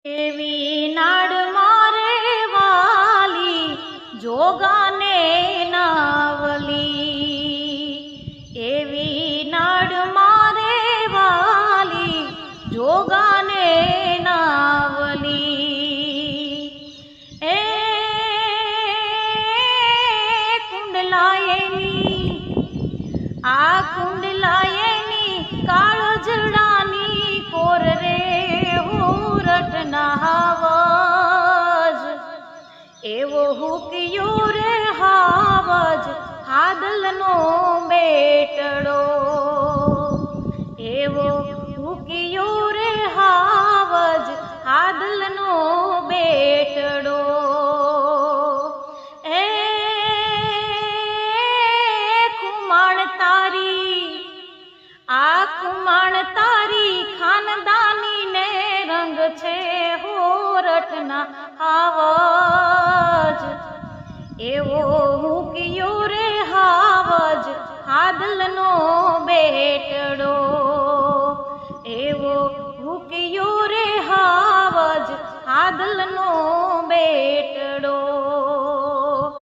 એવી નાડ મારે વાલી જોગાને નાવલી, એવી નાડ મારે વાલી જોગાને નાવલી। એ કુંડલાયેની આ કુંડલાયેની કાળજડાની કોર રે હાવજ એવો હુકયો રે હાવજ હાદલનો બેટડો, એવો હુકયો રે હાવજ હાદલનો બેટડો। એ ખુમાણ તારી આ ખુમાણ તારી ખાનદાની ને રંગ છે હોરઠના હાવજ, એવો હુકયો રે હાવજ હાદલનો